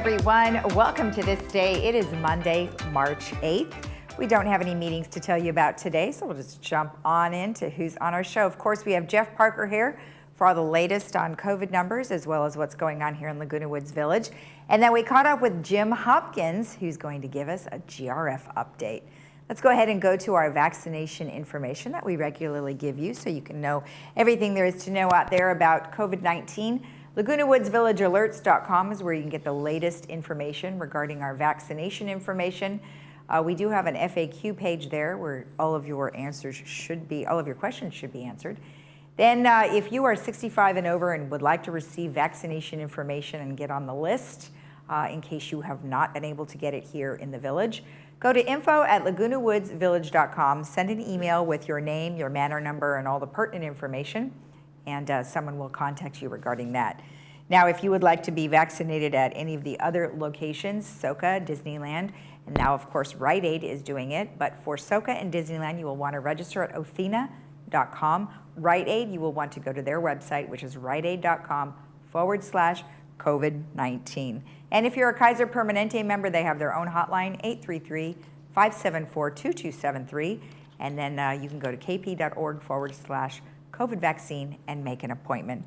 everyone. Welcome to This Day. It is Monday, March 8th. We don't have any meetings to tell you about today, so we'll just jump on into who's on our show. Of course, we have Jeff Parker here for all the latest on COVID numbers, as well as what's going on here in Laguna Woods Village. And then we caught up with Jim Hopkins, who's going to give us a GRF update. Let's go ahead and go to our vaccination information that we regularly give you so you can know everything there is to know out there about COVID-19. LagunaWoodsVillageAlerts.com is where you can get the latest information regarding our vaccination information. We do have an FAQ page there where all of your questions should be answered. Then if you are 65 and over and would like to receive vaccination information and get on the list, in case you have not been able to get it here in the village, go to info@LagunaWoodsVillage.com, send an email with your name, your manor number, and all the pertinent information, and someone will contact you regarding that. Now, if you would like to be vaccinated at any of the other locations, Soka, Disneyland, and now, of course, Rite Aid is doing it, but for Soka and Disneyland, you will want to register at Othena.com. Rite Aid, you will want to go to their website, which is riteaid.com/COVID-19. And if you're a Kaiser Permanente member, they have their own hotline, 833-574-2273. And then you can go to kp.org/COVID vaccine and make an appointment.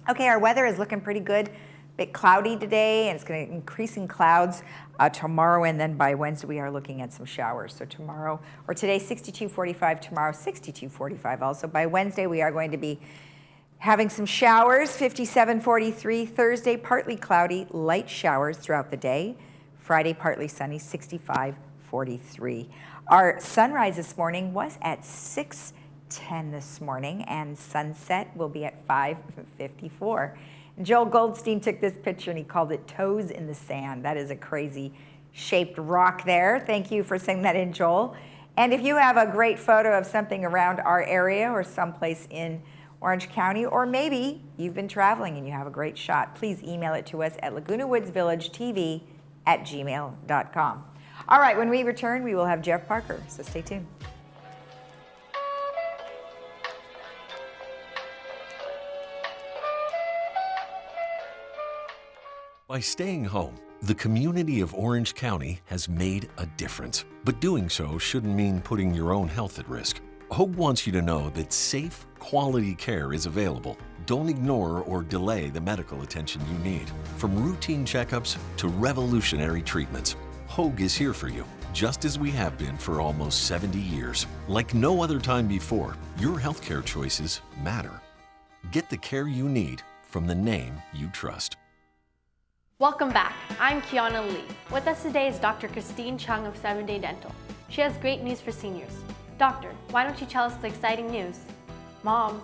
Okay, our weather is looking pretty good. A bit cloudy today, and it's going to increase in clouds tomorrow, and then by Wednesday we are looking at some showers. So tomorrow, or today, 62-45, tomorrow 62-45 also. By Wednesday we are going to be having some showers, 57-43. Thursday, partly cloudy, light showers throughout the day. Friday, partly sunny, 65-43. Our sunrise this morning was at 6:10 this morning, and sunset will be at 5:54. And Joel Goldstein took this picture and he called it toes in the sand. That is a crazy shaped rock there. Thank you for sending that in, Joel. And if you have a great photo of something around our area or someplace in Orange County, or maybe you've been traveling and you have a great shot, please email it to us at LagunaWoodsVillageTV@gmail.com. All right, when we return, we will have Jeff Parker, so stay tuned. By staying home, the community of Orange County has made a difference. But doing so shouldn't mean putting your own health at risk. Hope wants you to know that safe, quality care is available. Don't ignore or delay the medical attention you need. From routine checkups to revolutionary treatments, Hoag is here for you, just as we have been for almost 70 years. Like no other time before, your healthcare choices matter. Get the care you need from the name you trust. Welcome back. I'm Kiana Lee. With us today is Dr. Christine Chung of 7-Day Dental. She has great news for seniors. Doctor, why don't you tell us the exciting news? Mom.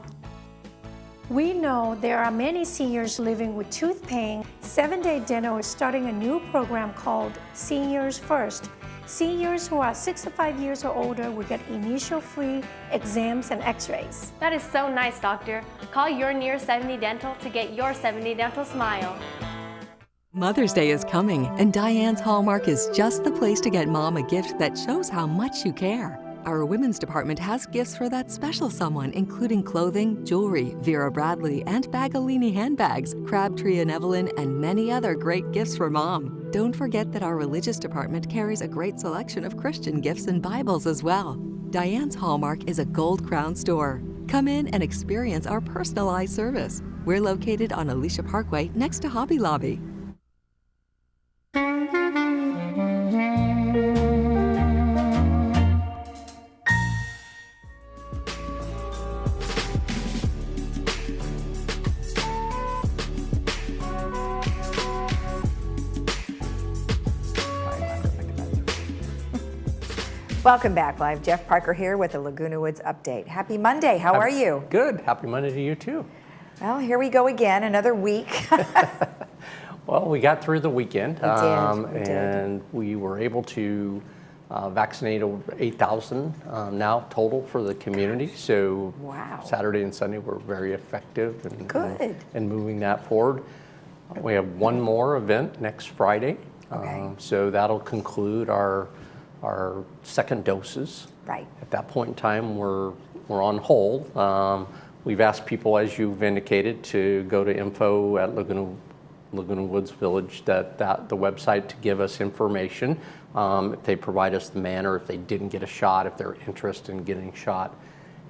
We know there are many seniors living with tooth pain. 7-Day Dental is starting a new program called Seniors First. Seniors who are 65 years or older will get initial free exams and x-rays. That is so nice, doctor. Call your nearest 7-Day Dental to get your 7-Day Dental smile. Mother's Day is coming, and Diane's Hallmark is just the place to get Mom a gift that shows how much you care. Our women's department has gifts for that special someone, including clothing, jewelry, Vera Bradley, and Bagolini handbags, Crabtree and Evelyn, and many other great gifts for Mom. Don't forget that our religious department carries a great selection of Christian gifts and Bibles as well. Diane's Hallmark is a Gold Crown store. Come in and experience our personalized service. We're located on Alicia Parkway next to Hobby Lobby. Welcome back live. Jeff Parker here with the Laguna Woods Update. Happy Monday. How are you? Good. Happy Monday to you too. Well, here we go again, another week. Well, we got through the weekend, We did. and we were able to vaccinate over 8,000 now total for the community. So wow. Saturday and Sunday were very effective in moving that forward. We have one more event next Friday. Okay. So that'll conclude our second doses. Right. At that point in time, we're on hold. We've asked people, as you've indicated, to go to info@LagunaWoodsVillageTV Laguna Woods Village, the website to give us information. If they provide us the manner, if they didn't get a shot, if they're interested in getting a shot.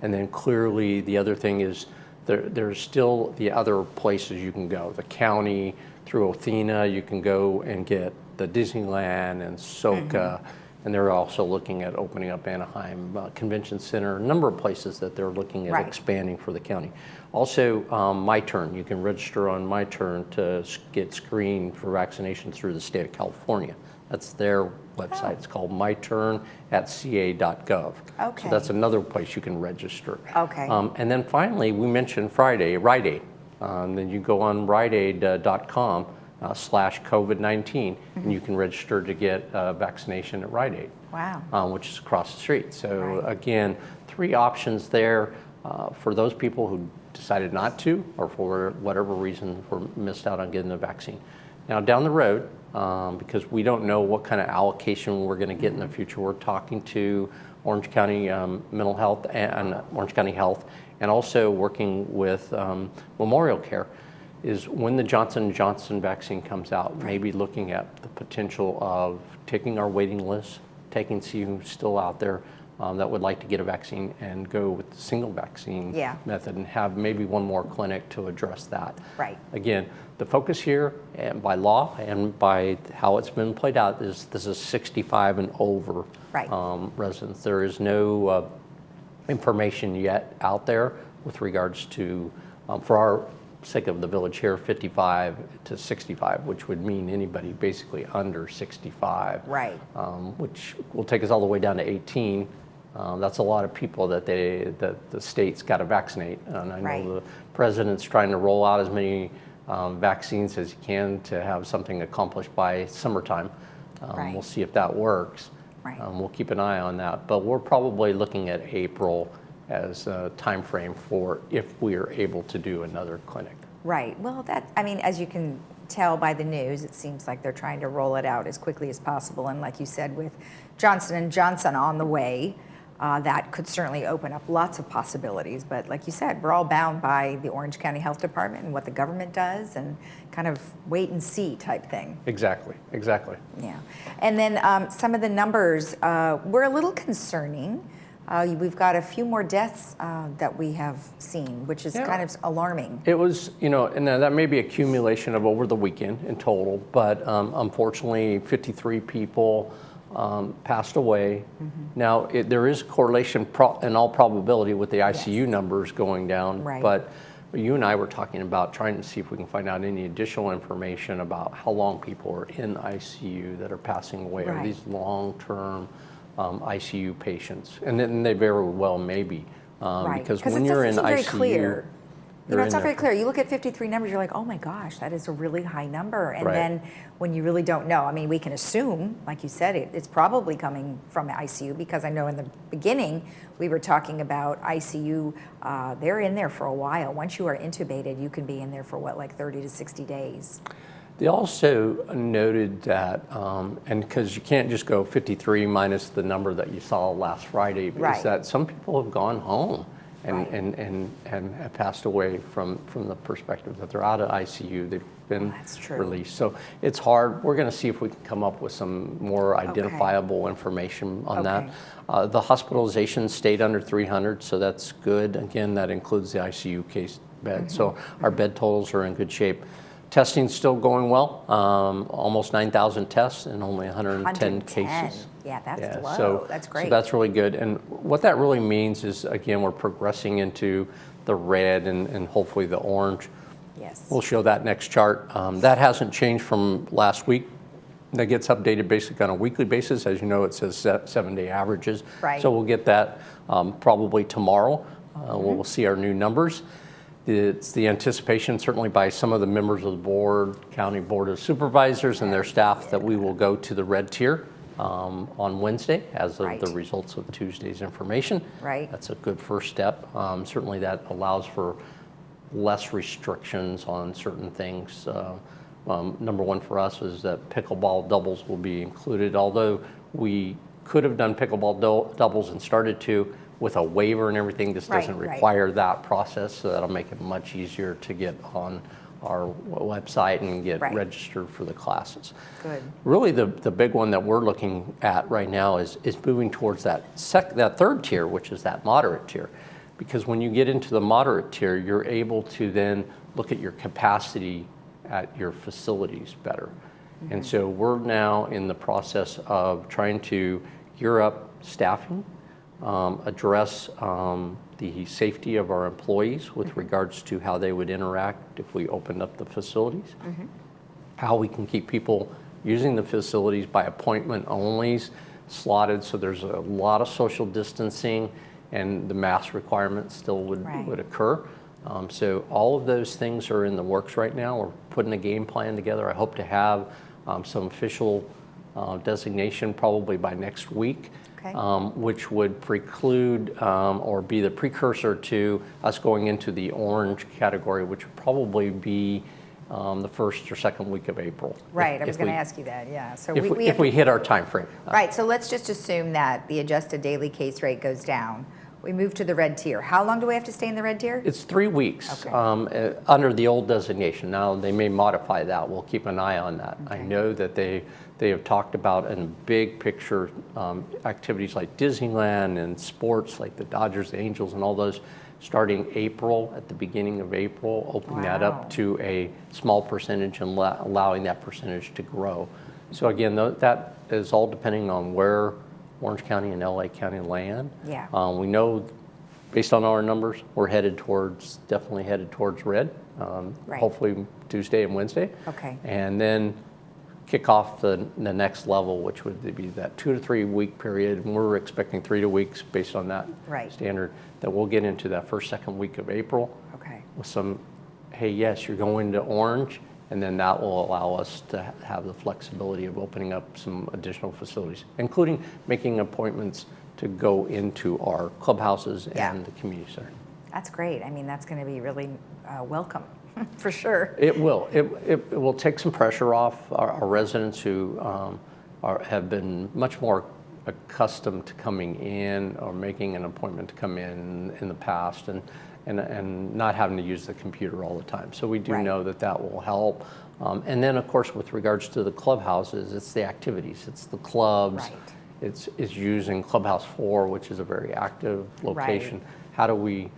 And then clearly the other thing is there's still the other places you can go. The county, through Alethea, you can go and get the Disneyland and Soka. And they're also looking at opening up Anaheim Convention Center, a number of places that they're looking at expanding for the county. Also, My Turn, you can register on My Turn to get screened for vaccination through the state of California. That's their website. It's called myturn@ca.gov. Okay. So that's another place you can register. Okay. And then finally, we mentioned Friday, Rite Aid. Then you go on riteaid.com /COVID-19, and you can register to get vaccination at Rite Aid. Wow. Which is across the street. So again, 3 options there for those people who decided not to, or for whatever reason were missed out on getting the vaccine. Now down the road, because we don't know what kind of allocation we're going to get in the future, we're talking to Orange County Mental Health and Orange County Health, and also working with Memorial Care, is when the Johnson & Johnson vaccine comes out, maybe looking at the potential of taking our waiting list, see who's still out there that would like to get a vaccine, and go with the single vaccine method, and have maybe one more clinic to address that. Right. Again, the focus here, and by law and by how it's been played out, is this is 65 and over residents. There is no information yet out there with regards to, for our sake of the village here, 55 to 65, which would mean anybody basically under 65. Right. Which will take us all the way down to 18. That's a lot of people that the state's got to vaccinate. And I know the president's trying to roll out as many vaccines as he can to have something accomplished by summertime. We'll see if that works. We'll keep an eye on that. But we're probably looking at April as a time frame for if we are able to do another clinic. Right. Well, I mean, as you can tell by the news, it seems like they're trying to roll it out as quickly as possible. And like you said, with Johnson & Johnson on the way, that could certainly open up lots of possibilities. But like you said, we're all bound by the Orange County Health Department and what the government does, and kind of wait and see type thing. Exactly. Yeah. And then some of the numbers were a little concerning. We've got a few more deaths that we have seen, which is kind of alarming. It was, and that may be accumulation of over the weekend in total, but unfortunately 53 people passed away. Now, there is correlation in all probability with the ICU numbers going down, but you and I were talking about trying to see if we can find out any additional information about how long people are in ICU that are passing away. Are these long-term ICU patients? And then they very well may be, because when you're in ICU, it's not very clear. You look at 53 numbers, you're like, oh my gosh, that is a really high number. And then when you really don't know, I mean, we can assume, like you said, it's probably coming from ICU, because I know in the beginning we were talking about ICU, they're in there for a while. Once you are intubated, you can be in there for like 30 to 60 days. They also noted that, and because you can't just go 53 minus the number that you saw last Friday, is that some people have gone home and have passed away from the perspective that they're out of ICU, they've been released. So it's hard. We're going to see if we can come up with some more identifiable information on that. The hospitalization stayed under 300, so that's good. Again, that includes the ICU case bed. So our bed totals are in good shape. Testing's still going well, almost 9,000 tests and only 110 cases. Yeah, that's low. So, that's great. So that's really good. And what that really means is, again, we're progressing into the red and hopefully the orange. Yes. We'll show that next chart. That hasn't changed from last week. That gets updated basically on a weekly basis. As you know, it says 7-day averages. So we'll get that probably tomorrow. We'll see our new numbers. It's the anticipation, certainly by some of the members of the board, County Board of Supervisors and their staff, that we will go to the red tier on Wednesday as of the results of Tuesday's information. That's a good first step. Certainly that allows for less restrictions on certain things. Number one for us is that pickleball doubles will be included, although we could have done pickleball doubles and started to with a waiver and everything. This doesn't require that process, so that'll make it much easier to get on our website and get Right. registered for the classes. Good. Really, the big one that we're looking at right now is moving towards that third tier, which is that moderate tier. Because when you get into the moderate tier, you're able to then look at your capacity at your facilities better. And so we're now in the process of trying to gear up staffing, address the safety of our employees with regards to how they would interact if we opened up the facilities, how we can keep people using the facilities by appointment only, slotted, so there's a lot of social distancing and the mask requirement still would occur. So all of those things are in the works right now. We're putting a game plan together. I hope to have some official designation probably by next week, which would preclude or be the precursor to us going into the orange category, which would probably be the first or second week of April. Right, I was going to ask you that, yeah. So if we hit our time frame. Right, so let's just assume that the adjusted daily case rate goes down. We move to the red tier. How long do we have to stay in the red tier? It's 3 weeks under the old designation. Now, they may modify that. We'll keep an eye on that. I know that they have talked about in big picture activities like Disneyland and sports like the Dodgers, the Angels, and all those starting April, at the beginning of April, opening that up to a small percentage and allowing that percentage to grow. So again, that is all depending on where Orange County and LA County land. Yeah. We know, based on our numbers, we're definitely headed towards red. Hopefully Tuesday and Wednesday. Okay. And then kick off the next level, which would be that 2 to 3 week period. And we're expecting 3 to weeks based on that standard, that we'll get into that first, second week of April. Okay. With some, hey, yes, you're going to orange. And then that will allow us to have the flexibility of opening up some additional facilities, including making appointments to go into our clubhouses and the community center. That's great. I mean, that's going to be really welcome, for sure. It will. It will take some pressure off our residents who have been much more accustomed to coming in or making an appointment to come in the past, and not having to use the computer all the time. So we do know that will help. And then, of course, with regards to the clubhouses, it's the activities, it's the clubs. Right. It's using Clubhouse 4, which is a very active location. How do we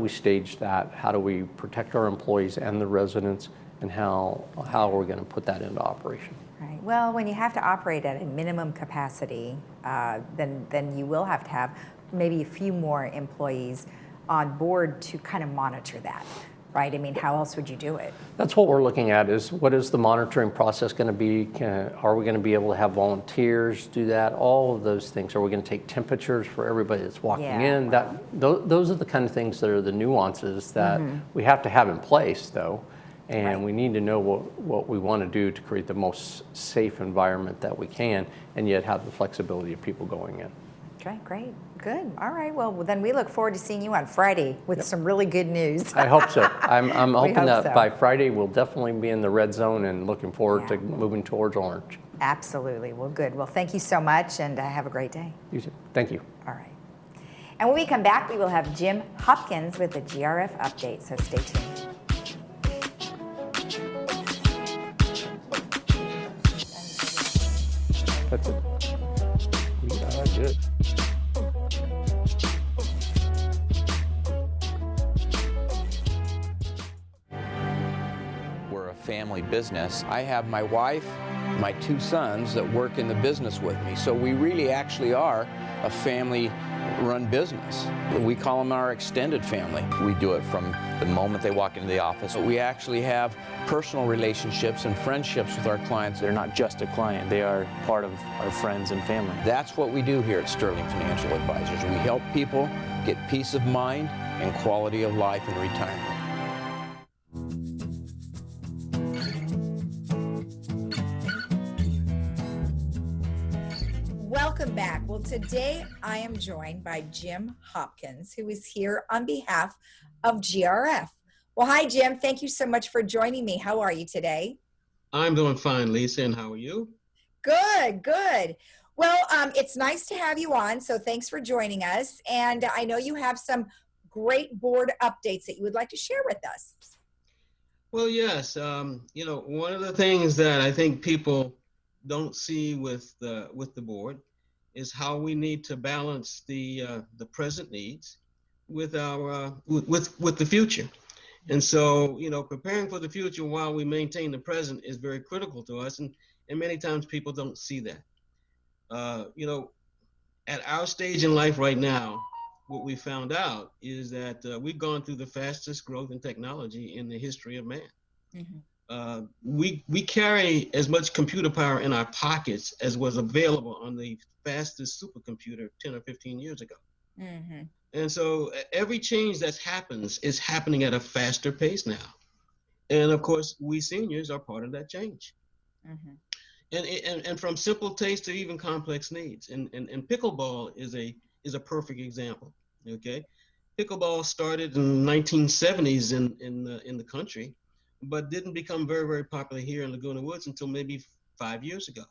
stage that? How do we protect our employees and the residents? And how are we going to put that into operation? Right. Well, when you have to operate at a minimum capacity, then you will have to have maybe a few more employees on board to kind of monitor that, right? I mean, how else would you do it? That's what we're looking at, is what is the monitoring process going to be? Are we going to be able to have volunteers do that? All of those things. Are we going to take temperatures for everybody that's walking in? Those are the kind of things that are the nuances that we have to have in place, though. And we need to know what we want to do to create the most safe environment that we can, and yet have the flexibility of people going in. Okay, great. Good. All right. Well, then we look forward to seeing you on Friday with some really good news. I hope so. I'm hoping that so. by Friday we'll definitely be in the red zone and looking forward to moving towards orange. Absolutely. Well, good. Well, thank you so much, and have a great day. You too. Thank you. All right. And when we come back, we will have Jim Hopkins with the GRF update, so stay tuned. That's it. We are good. We're a family business. I have my wife, my 2 sons that work in the business with me. So we really actually are a family-run business. We call them our extended family. We do it from the moment they walk into the office. We actually have personal relationships and friendships with our clients. They're not just a client, they are part of our friends and family. That's what we do here at Sterling Financial Advisors. We help people get peace of mind and quality of life in retirement. Welcome back. Well, today I am joined by Jim Hopkins, who is here on behalf of GRF. Well, hi, Jim. Thank you so much for joining me. How are you today? I'm doing fine, Lisa, and how are you? Good, good. Well, it's nice to have you on, so thanks for joining us. And I know you have some great board updates that you would like to share with us. Well, yes. One of the things that I think people don't see with the board is how we need to balance the present needs with our with the future. And so, preparing for the future while we maintain the present is very critical to us, and many times people don't see that. Uh, you know, at our stage in life right now, what we found out is that we've gone through the fastest growth in technology in the history of man. We carry as much computer power in our pockets as was available on the fastest supercomputer 10 or 15 years ago. And so every change that happens is happening at a faster pace now. And of course, we seniors are part of that change. And from simple taste to even complex needs. And pickleball is a perfect example. Okay, pickleball started in the 1970s in the country, but didn't become very, very popular here in Laguna Woods until maybe 5 years ago.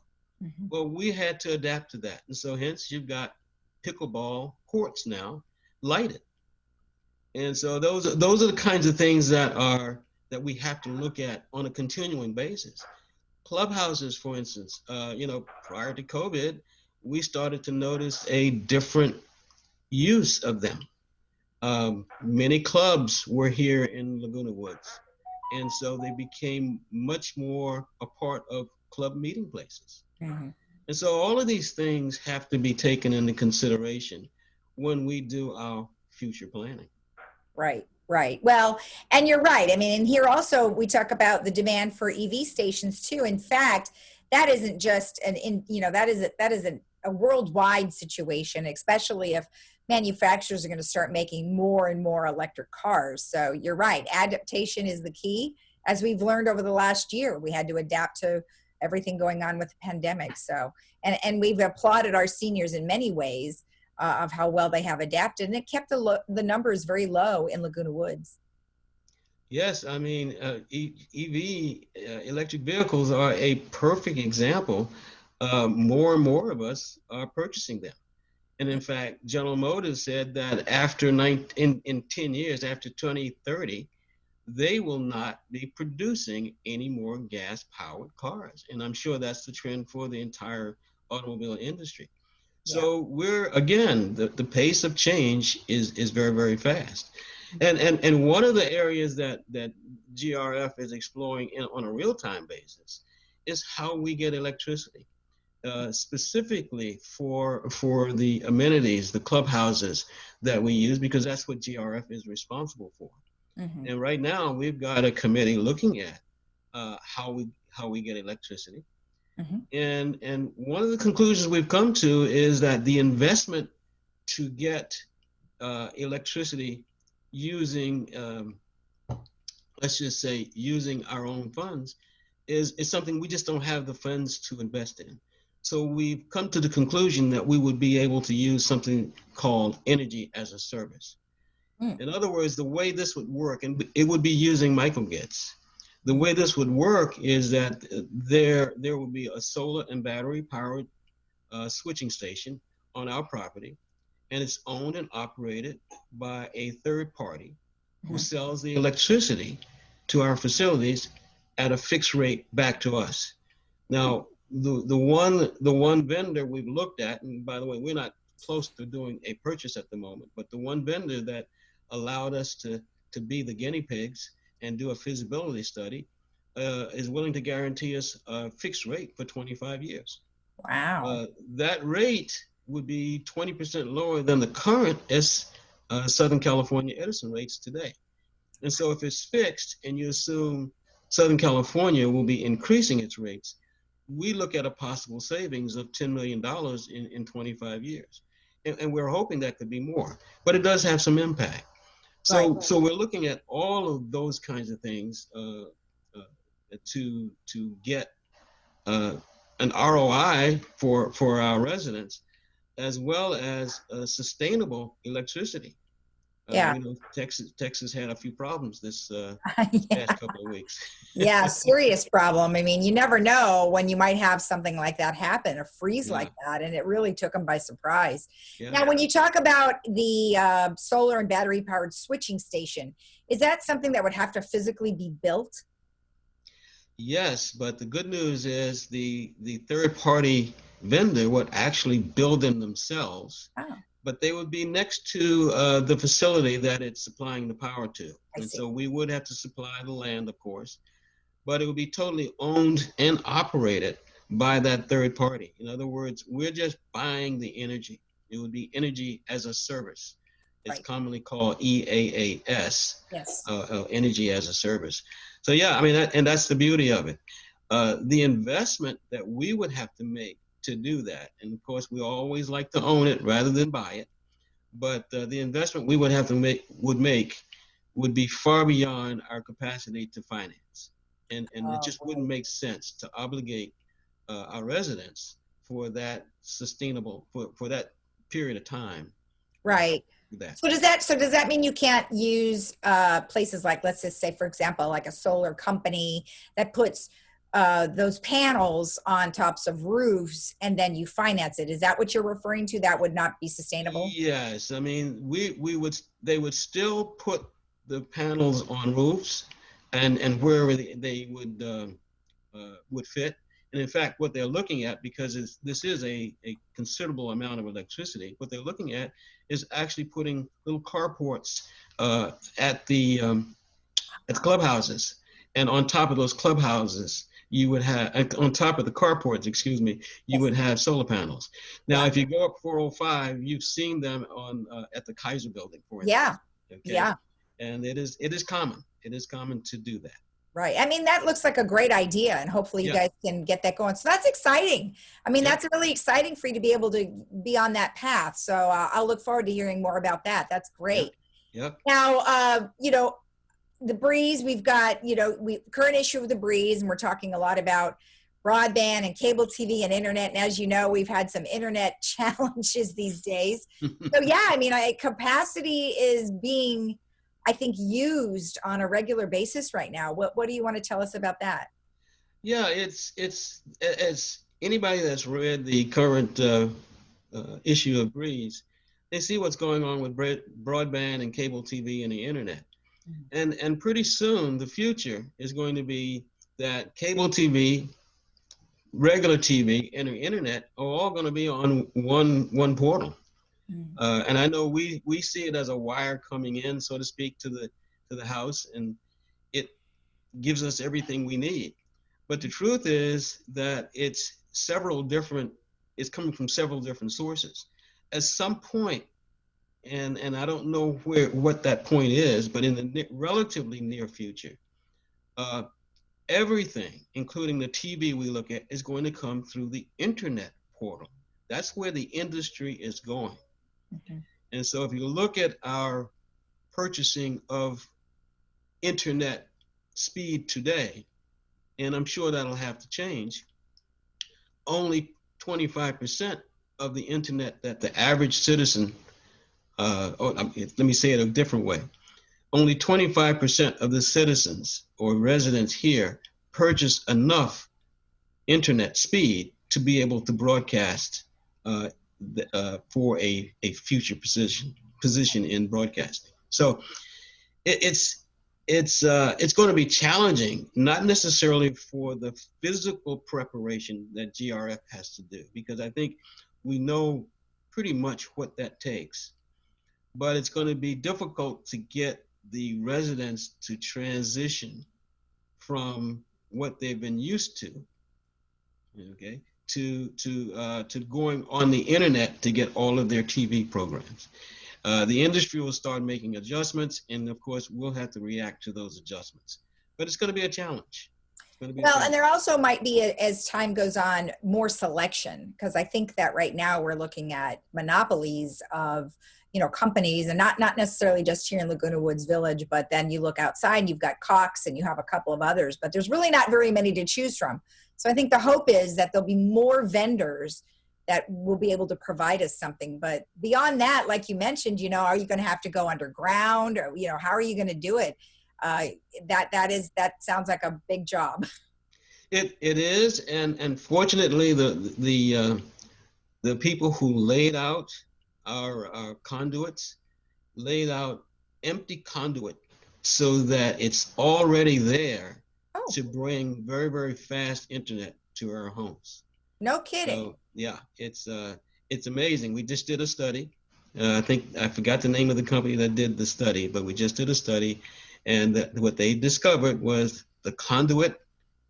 Well, we had to adapt to that, and so hence you've got pickleball courts now lighted. And so those are the kinds of things that we have to look at on a continuing basis. Clubhouses, for instance, prior to COVID, we started to notice a different use of them. Many clubs were here in Laguna Woods, and so they became much more a part of club meeting places. And so all of these things have to be taken into consideration when we do our future planning. Right, right. Well, and you're right. I mean, and here also we talk about the demand for EV stations too. In fact, that isn't just that is a worldwide situation, especially if manufacturers are going to start making more and more electric cars. So you're right. Adaptation is the key. As we've learned over the last year, we had to adapt to everything going on with the pandemic. So, and we've applauded our seniors in many ways of how well they have adapted, and it kept the numbers very low in Laguna Woods. Yes, I mean, EV, electric vehicles are a perfect example. More and more of us are purchasing them. And in fact, General Motors said that in 10 years, after 2030, they will not be producing any more gas-powered cars. And I'm sure that's the trend for the entire automobile industry. So we're, again, the pace of change is very, very fast. And one of the areas that GRF is exploring on a real-time basis is how we get electricity, specifically for the amenities, the clubhouses that we use, because that's what GRF is responsible for. And right now we've got a committee looking at how we get electricity. And one of the conclusions we've come to is that the investment to get electricity using, let's just say, using our own funds is something we just don't have the funds to invest in. So we've come to the conclusion that we would be able to use something called energy as a service. In other words, the way this would work, and it would be using microgrids. The way this would work is that there would be a solar and battery powered switching station on our property, and it's owned and operated by a third party who sells the electricity to our facilities at a fixed rate back to us. Now, the one vendor we've looked at, and by the way, we're not close to doing a purchase at the moment, but the one vendor that allowed us to be the guinea pigs and do a feasibility study is willing to guarantee us a fixed rate for 25 years. Wow. That rate would be 20% lower than the current Southern California Edison rates today. And so if it's fixed and you assume Southern California will be increasing its rates, we look at a possible savings of $10 million in 25 years. And we're hoping that could be more, but it does have some impact. So we're looking at all of those kinds of things to get an ROI for our residents, as well as sustainable electricity. Texas had a few problems this past couple of weeks. Yeah, serious problem. I mean, you never know when you might have something like that happen, a freeze like that, and it really took them by surprise. Now, when you talk about the solar and battery powered switching station, is that something that would have to physically be built? Yes, but the good news is the third-party vendor would actually build them themselves, Oh, but they would be next to the facility that it's supplying the power to. I And see. so we would have to supply the land, of course, but it would be totally owned and operated by that third party. In other words, we're just buying the energy. It would be energy as a service. It's Right. commonly called EAAS, Yes. energy as a service. So yeah, I mean, and that's the beauty of it. The investment that we would have to make to do that, and of course, we always like to own it rather than buy it. But the investment we would have to make would be far beyond our capacity to finance, and it Oh, just wouldn't make sense to obligate our residents for that sustainable for that period of time. right. That. So does that mean you can't use places like, let's just say, for example, like a solar company that puts those panels on tops of roofs and then you finance it? Is that what you're referring to? That would not be sustainable? Yes, I mean they would still put the panels on roofs and wherever they would fit. And in fact, what they're looking at, because this is a considerable amount of electricity, what they're looking at is actually putting little carports at the clubhouses, and on top of those clubhouses, you would have on top of the carports, excuse me, you would have solar panels. Now, if you go up 405, you've seen them on at the Kaiser Building, for instance. Yeah. Okay? Yeah. And it is common. It is common to do that. Right. I mean, that looks like a great idea, and hopefully you Yeah. guys can get that going. So that's exciting. I mean, Yeah. that's really exciting for you to be able to be on that path. So I'll look forward to hearing more about that. That's great. Yep. Now, the breeze, we've got, current issue of the breeze, and we're talking a lot about broadband and cable TV and internet. And as you know, we've had some internet challenges these days. So yeah, I mean, capacity is being, I think, used on a regular basis right now. What do you want to tell us about that? Yeah, it's as anybody that's read the current issue of Breeze, they see what's going on with broadband and cable TV and the internet. And pretty soon, the future is going to be that cable TV, regular TV, and the internet are all going to be on one portal. And I know we see it as a wire coming in, so to speak, to the house, and it gives us everything we need. But the truth is that it's coming from several different sources. At some point, and I don't know what that point is, but in the relatively near future, everything, including the TV we look at, is going to come through the internet portal. That's where the industry is going. And so if you look at our purchasing of internet speed today, and I'm sure that'll have to change, only 25% of the internet that the average citizen let me say it a different way. Only 25% of the citizens or residents here purchase enough internet speed to be able to broadcast for a future position in broadcasting. So it's going to be challenging, not necessarily for the physical preparation that GRF has to do, because I think we know pretty much what that takes. But it's going to be difficult to get the residents to transition from what they've been used to, okay, to going on the internet to get all of their TV programs. The industry will start making adjustments, and of course, we'll have to react to those adjustments. But it's going to be a challenge. And there also might be, as time goes on, more selection, because I think that right now we're looking at monopolies of companies, and not necessarily just here in Laguna Woods Village, but then you look outside, you've got Cox and you have a couple of others, but there's really not very many to choose from. So I think the hope is that there'll be more vendors that will be able to provide us something. But beyond that, like you mentioned, are you going to have to go underground, or, how are you going to do it? That sounds like a big job. It is, and fortunately, the people who laid out our conduits laid out empty conduit so that it's already there to bring very, very fast internet to our homes. No kidding. So yeah, it's amazing. We just did a study. I think I forgot the name of the company that did the study, but we just did a study, and what they discovered was the conduit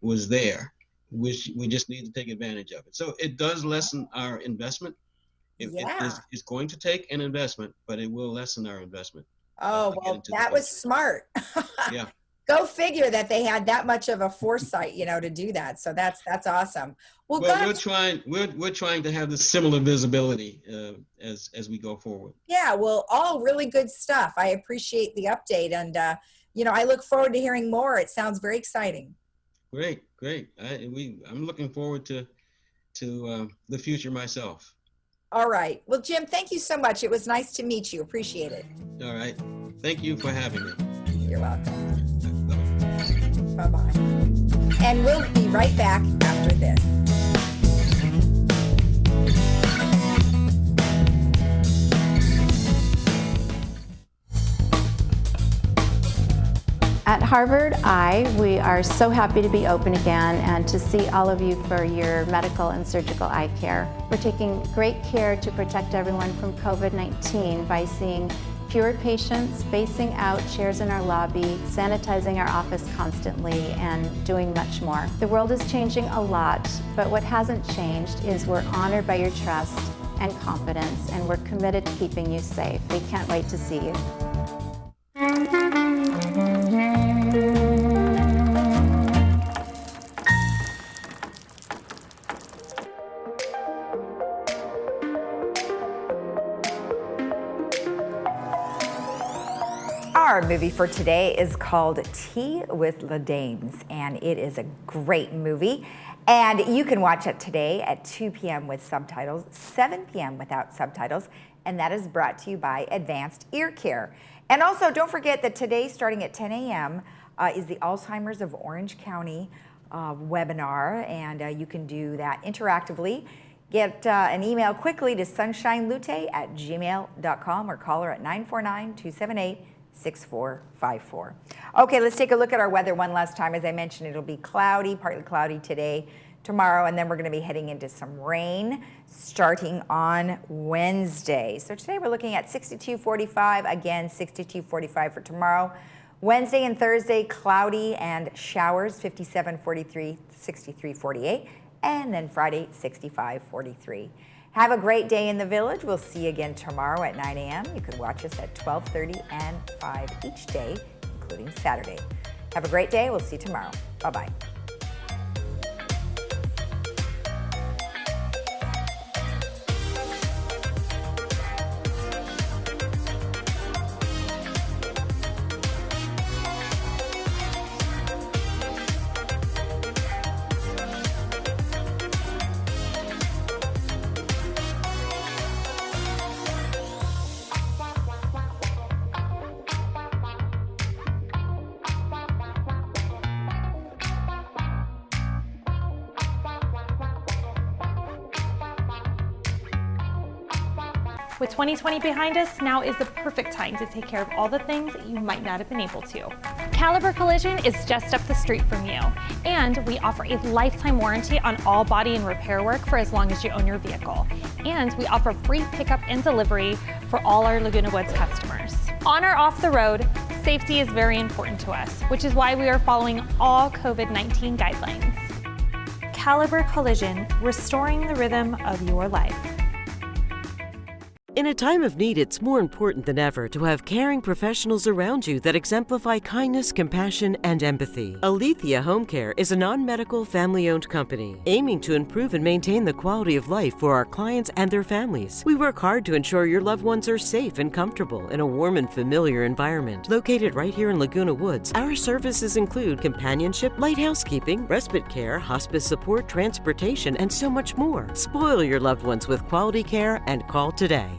was there, which we just need to take advantage of it. So it does lessen our investment. It is going to take an investment, but it will lessen our investment. Oh, well, that was smart. Yeah. Go figure that they had that much of a foresight, to do that. So that's awesome. Well, we're trying to have the similar visibility as we go forward. Yeah, well, all really good stuff. I appreciate the update, and I look forward to hearing more. It sounds very exciting. Great. I'm looking forward to the future myself. All right. Well, Jim, thank you so much. It was nice to meet you. Appreciate it. All right. Thank you for having me. You're welcome. Bye-bye. And we'll be right back after this. At Harvard Eye, we are so happy to be open again and to see all of you for your medical and surgical eye care. We're taking great care to protect everyone from COVID-19 by seeing fewer patients, spacing out chairs in our lobby, sanitizing our office constantly, and doing much more. The world is changing a lot, but what hasn't changed is we're honored by your trust and confidence, and we're committed to keeping you safe. We can't wait to see you. Our movie for today is called Tea with the Dames, and it is a great movie. And you can watch it today at 2 p.m. with subtitles, 7 p.m. without subtitles, and that is brought to you by Advanced Ear Care. And also, don't forget that today, starting at 10 a.m., is the Alzheimer's of Orange County webinar, and you can do that interactively. Get an email quickly to sunshinelute@gmail.com or call her at 949-278-6454. Okay, let's take a look at our weather one last time. As I mentioned, it'll be cloudy, partly cloudy today, tomorrow, and then we're going to be heading into some rain starting on Wednesday. So today we're looking at 62-45, again 62-45 for tomorrow. Wednesday and Thursday, cloudy and showers, 57-43, 63-48, and then Friday, 65-43. Have a great day in the village. We'll see you again tomorrow at 9 a.m. You can watch us at 12:30 and 5 each day, including Saturday. Have a great day. We'll see you tomorrow. Bye-bye. With 2020 behind us, now is the perfect time to take care of all the things that you might not have been able to. Caliber Collision is just up the street from you, and we offer a lifetime warranty on all body and repair work for as long as you own your vehicle. And we offer free pickup and delivery for all our Laguna Woods customers. On or off the road, safety is very important to us, which is why we are following all COVID-19 guidelines. Caliber Collision, restoring the rhythm of your life. In a time of need, it's more important than ever to have caring professionals around you that exemplify kindness, compassion, and empathy. Alethea Home Care is a non-medical, family-owned company aiming to improve and maintain the quality of life for our clients and their families. We work hard to ensure your loved ones are safe and comfortable in a warm and familiar environment. Located right here in Laguna Woods, our services include companionship, light housekeeping, respite care, hospice support, transportation, and so much more. Spoil your loved ones with quality care and call today.